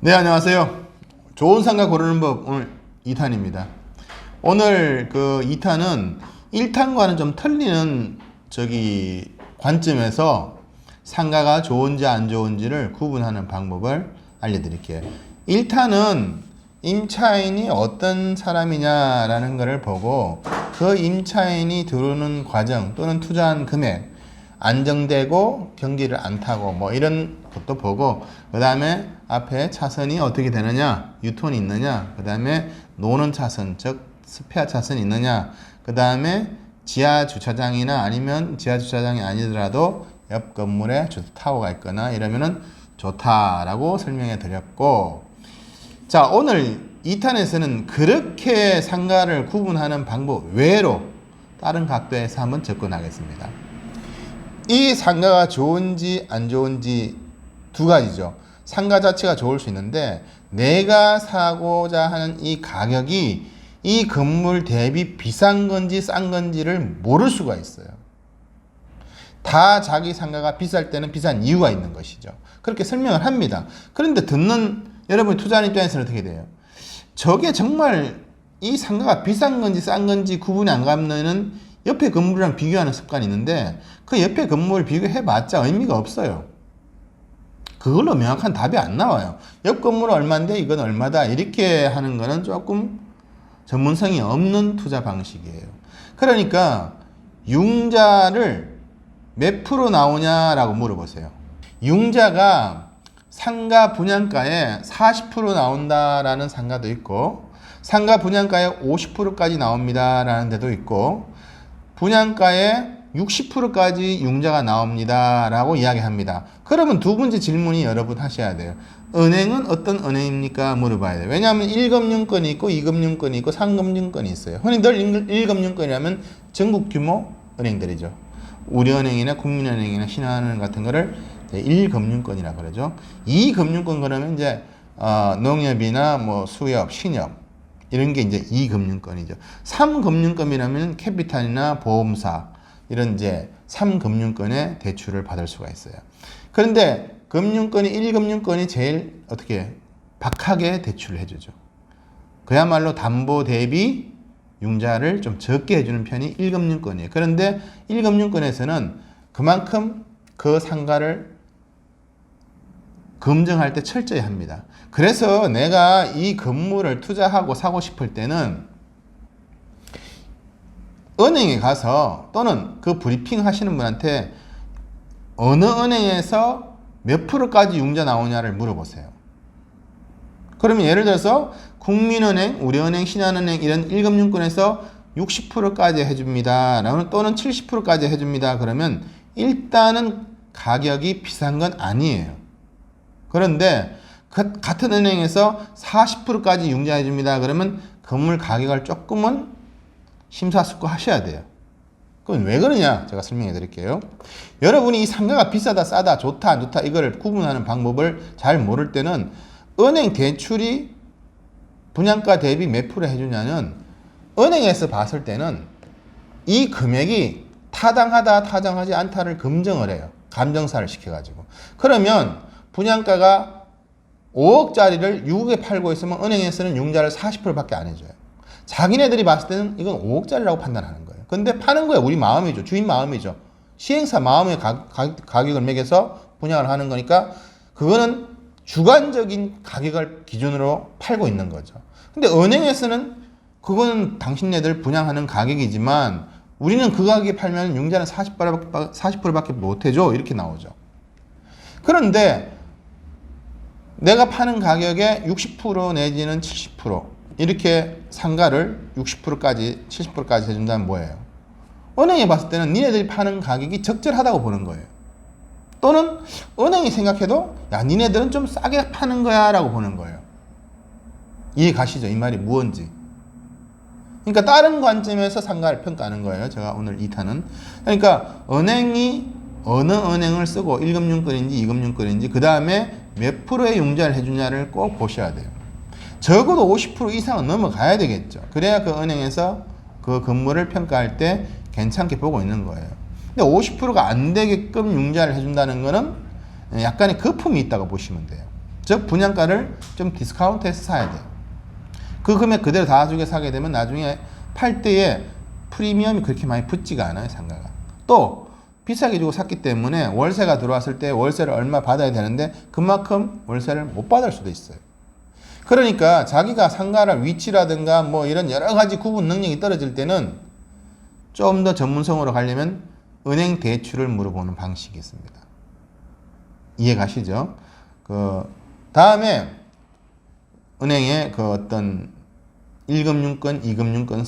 네, 안녕하세요. 좋은 상가 고르는 법 오늘 2탄입니다. 오늘 그 2탄은 1탄과는 좀 틀리는 관점에서 상가가 좋은지 안 좋은지를 구분하는 방법을 알려드릴게요. 1탄은 임차인이 어떤 사람이냐라는 것을 보고 그 임차인이 들어오는 과정 또는 투자한 금액 안정되고 경기를 안 타고 뭐 이런 것도 보고, 그 다음에 앞에 차선이 어떻게 되느냐, 유턴이 있느냐, 그 다음에 노는 차선, 즉 스페어 차선이 있느냐, 그 다음에 지하 주차장이나 아니면 지하 주차장이 아니더라도 옆 건물에 타워가 있거나 이러면은 좋다라고 설명해 드렸고, 자, 오늘 2탄에서는 그렇게 상가를 구분하는 방법 외로 다른 각도에서 한번 접근하겠습니다. 이 상가가 좋은지 안 좋은지 두 가지죠. 상가 자체가 좋을 수 있는데 내가 사고자 하는 이 가격이 이 건물 대비 비싼 건지 싼 건지를 모를 수가 있어요. 다 자기 상가가 비쌀 때는 비싼 이유가 있는 것이죠. 그렇게 설명을 합니다. 그런데 듣는 여러분 투자하는 입장에서는 어떻게 돼요? 저게 정말 이 상가가 비싼 건지 싼 건지 구분이 안 가면은 옆에 건물이랑 비교하는 습관이 있는데 그 옆에 건물 비교해봤자 의미가 없어요. 그걸로 명확한 답이 안 나와요. 옆 건물은 얼마인데 이건 얼마다 이렇게 하는 거는 조금 전문성이 없는 투자 방식이에요. 그러니까 융자를 몇 프로 나오냐라고 물어보세요. 융자가 상가 분양가에 40% 나온다라는 상가도 있고 상가 분양가에 50%까지 나옵니다라는 데도 있고 분양가에 60%까지 융자가 나옵니다 라고 이야기합니다. 그러면 두 번째 질문이 여러분 하셔야 돼요. 은행은 어떤 은행입니까? 물어봐야 돼요. 왜냐하면 1금융권이 있고 2금융권이 있고 3금융권이 있어요. 흔히들 1금융권이라면 전국 규모 은행들이죠. 우리은행이나 국민은행이나 신한은행 같은 거를 1금융권이라고 그러죠. 2금융권 그러면 이제 농협이나 뭐 수협, 신협 이런 게 이제 2금융권이죠. 3금융권이라면 캐피탈이나 보험사 이런 이제 3금융권의 대출을 받을 수가 있어요. 그런데 금융권이 1금융권이 제일 어떻게 박하게 대출을 해주죠. 그야말로 담보 대비 융자를 좀 적게 해주는 편이 1금융권이에요. 그런데 1금융권에서는 그만큼 그 상가를 검증할 때 철저히 합니다. 그래서 내가 이 건물을 투자하고 사고 싶을 때는 은행에 가서 또는 그 브리핑 하시는 분한테 어느 은행에서 몇 프로까지 융자 나오냐를 물어보세요. 그러면 예를 들어서 국민은행, 우리은행, 신한은행 이런 1금융권에서 60%까지 해줍니다. 또는 70%까지 해줍니다. 그러면 일단은 가격이 비싼 건 아니에요. 그런데 같은 은행에서 40%까지 융자해 줍니다. 그러면 건물 가격을 조금은 심사숙고하셔야 돼요. 그럼 왜 그러냐? 제가 설명해 드릴게요. 여러분이 이 상가가 비싸다, 싸다, 좋다, 안 좋다 이걸 구분하는 방법을 잘 모를 때는 은행 대출이 분양가 대비 몇 프로 해주냐는 은행에서 봤을 때는 이 금액이 타당하다, 타당하지 않다를 검증을 해요. 감정사를 시켜가지고. 그러면 분양가가 5억짜리를 6억에 팔고 있으면 은행에서는 융자를 40%밖에 안 해줘요. 자기네들이 봤을 때는 이건 5억짜리라고 판단하는 거예요. 근데 파는 거야 우리 마음이죠. 주인 마음이죠. 시행사 마음의 가격을 매겨서 분양을 하는 거니까 그거는 주관적인 가격을 기준으로 팔고 있는 거죠. 근데 은행에서는 그거는 당신네들 분양하는 가격이지만 우리는 그 가격에 팔면 융자는 40%밖에 못 해줘 이렇게 나오죠. 그런데 내가 파는 가격에 60% 내지는 70% 이렇게 상가를 60%까지 70%까지 해준다면 뭐예요? 은행에 봤을 때는 니네들이 파는 가격이 적절하다고 보는 거예요. 또는 은행이 생각해도 야 니네들은 좀 싸게 파는 거야 라고 보는 거예요. 이해 가시죠? 이 말이 무언지. 그러니까 다른 관점에서 상가를 평가하는 거예요. 제가 오늘 2탄은. 그러니까 은행이 어느 은행을 쓰고 1금융권인지 2금융권인지 그 다음에 몇 프로의 융자를 해주냐를 꼭 보셔야 돼요. 적어도 50% 이상은 넘어가야 되겠죠. 그래야 그 은행에서 그 건물을 평가할 때 괜찮게 보고 있는 거예요. 근데 50%가 안 되게끔 융자를 해준다는 거는 약간의 거품이 있다고 보시면 돼요. 즉 분양가를 좀 디스카운트해서 사야 돼요. 그 금액 그대로 다 주게 사게 되면 나중에 팔 때에 프리미엄이 그렇게 많이 붙지가 않아요, 상가가. 또 비싸게 주고 샀기 때문에 월세가 들어왔을 때 월세를 얼마 받아야 되는데 그만큼 월세를 못 받을 수도 있어요. 그러니까 자기가 상가를 위치라든가 뭐 이런 여러 가지 구분 능력이 떨어질 때는 좀 더 전문성으로 가려면 은행 대출을 물어보는 방식이 있습니다. 이해가시죠? 그 다음에 은행의 그 어떤 1금융권, 2금융권,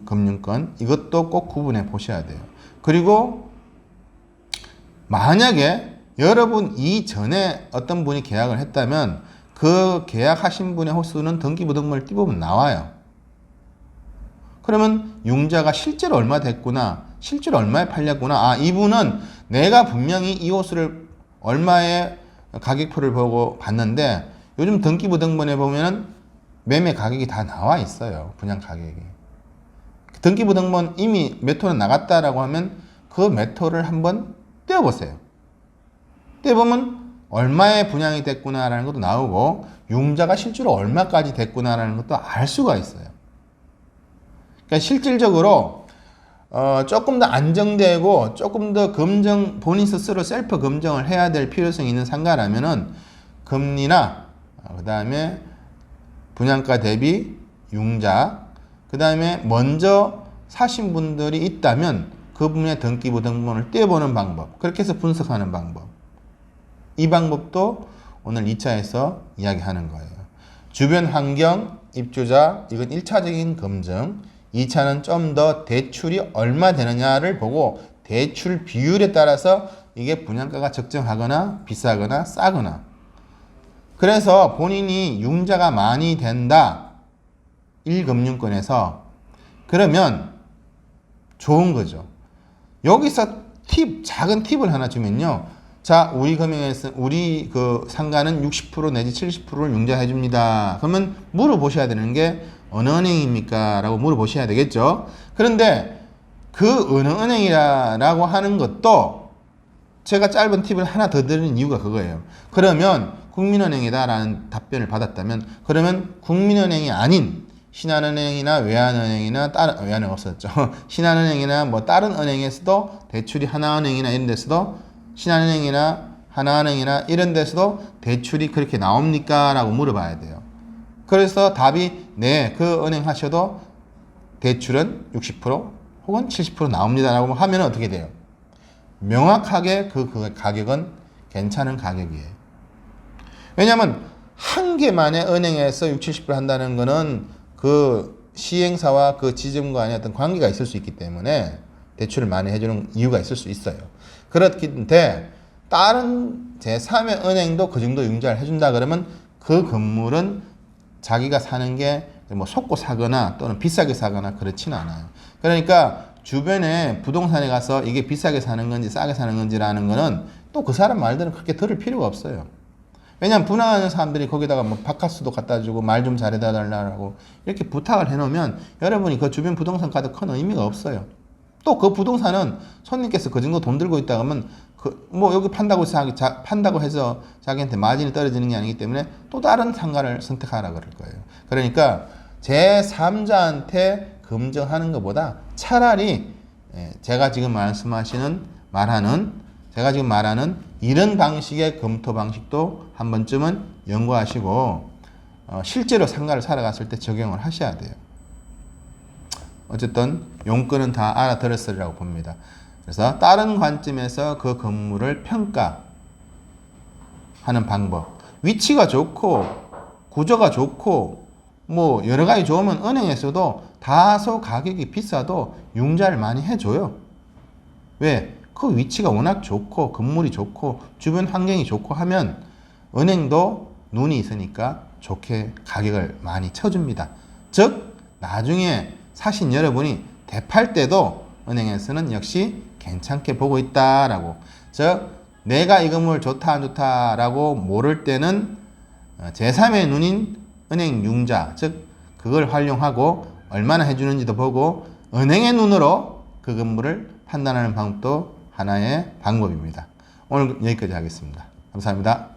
3금융권 이것도 꼭 구분해 보셔야 돼요. 그리고 만약에 여러분 이전에 어떤 분이 계약을 했다면 그 계약하신 분의 호수는 등기부등본을 띄우면 나와요. 그러면 융자가 실제로 얼마 됐구나, 실제로 얼마에 팔렸구나, 아 이분은 내가 분명히 이 호수를 얼마에 가격표를 보고 봤는데 요즘 등기부등본에 보면은 매매 가격이 다 나와 있어요. 분양 가격이. 등기부등본 이미 몇 호는 나갔다라고 하면 그 몇 호를 한번 떼어보세요. 떼어보면 얼마에 분양이 됐구나라는 것도 나오고 융자가 실제로 얼마까지 됐구나라는 것도 알 수가 있어요. 그러니까 실질적으로 조금 더 안정되고 조금 더 검증, 본인 스스로 셀프 검증을 해야 될 필요성이 있는 상가라면은 금리나 그 다음에 분양가 대비 융자, 그 다음에 먼저 사신 분들이 있다면 그분의 등기부등본을 떼어보는 방법, 그렇게 해서 분석하는 방법, 이 방법도 오늘 2차에서 이야기하는 거예요. 주변 환경, 입주자, 이건 1차적인 검증. 2차는 좀 더 대출이 얼마 되느냐를 보고 대출 비율에 따라서 이게 분양가가 적정하거나 비싸거나 싸거나. 그래서 본인이 융자가 많이 된다, 1금융권에서, 그러면 좋은 거죠. 여기서 작은 팁을 하나 주면요. 자, 우리 금융에서 우리 그 상가는 60% 내지 70%를 융자해 줍니다. 그러면 물어보셔야 되는 게 어느 은행입니까? 라고 물어보셔야 되겠죠. 그런데 그 어느 은행이라고 하는 것도 제가 짧은 팁을 하나 더 드리는 이유가 그거예요. 그러면 국민은행이다라는 답변을 받았다면, 그러면 국민은행이 아닌 신한은행이나 외환은행이나 다른, 외환은행 없었죠. 신한은행이나 뭐 다른 은행에서도 대출이 하나은행이나 이런 데서도, 신한은행이나 하나은행이나 이런 데서도 대출이 그렇게 나옵니까? 라고 물어봐야 돼요. 그래서 답이 네, 그 은행 하셔도 대출은 60% 혹은 70% 나옵니다 라고 하면 어떻게 돼요? 명확하게 그 가격은 괜찮은 가격이에요. 왜냐하면 한 개만의 은행에서 60, 70% 한다는 거는 그 시행사와 그 지점 간의 어떤 관계가 있을 수 있기 때문에 대출을 많이 해주는 이유가 있을 수 있어요. 그렇긴데 다른 제3의 은행도 그 정도 융자를 해준다 그러면 그 건물은 자기가 사는 게 뭐 속고 사거나 또는 비싸게 사거나 그렇지는 않아요. 그러니까 주변에 부동산에 가서 이게 비싸게 사는 건지 싸게 사는 건지라는 거는 또 그 사람 말들은 그렇게 들을 필요가 없어요. 왜냐하면 분양하는 사람들이 거기다가 뭐 바카스도 갖다 주고 말 좀 잘해다 달라고 이렇게 부탁을 해놓으면 여러분이 그 주변 부동산 가도 큰 의미가 없어요. 또 그 부동산은 손님께서 그 정도 돈 들고 있다 그러면 뭐 여기 판다고 해서 자기한테 마진이 떨어지는 게 아니기 때문에 또 다른 상가를 선택하라 그럴 거예요. 그러니까 제3자한테 검증하는 것보다 차라리 제가 지금 말하는 이런 방식의 검토 방식도 한 번쯤은 연구하시고 실제로 상가를 사러 갔을 때 적용을 하셔야 돼요. 어쨌든 용건은 다 알아들었으리라고 봅니다. 그래서 다른 관점에서 그 건물을 평가하는 방법, 위치가 좋고 구조가 좋고 뭐 여러 가지 좋으면 은행에서도 다소 가격이 비싸도 융자를 많이 해줘요. 왜? 그 위치가 워낙 좋고 건물이 좋고 주변 환경이 좋고 하면 은행도 눈이 있으니까 좋게 가격을 많이 쳐줍니다. 즉 나중에 사신 여러분이 되팔 때도 은행에서는 역시 괜찮게 보고 있다라고. 즉 내가 이 건물 좋다 안 좋다라고 모를 때는 제3의 눈인 은행 융자, 즉 그걸 활용하고 얼마나 해주는지도 보고 은행의 눈으로 그 건물을 판단하는 방법도 하나의 방법입니다. 오늘 여기까지 하겠습니다. 감사합니다.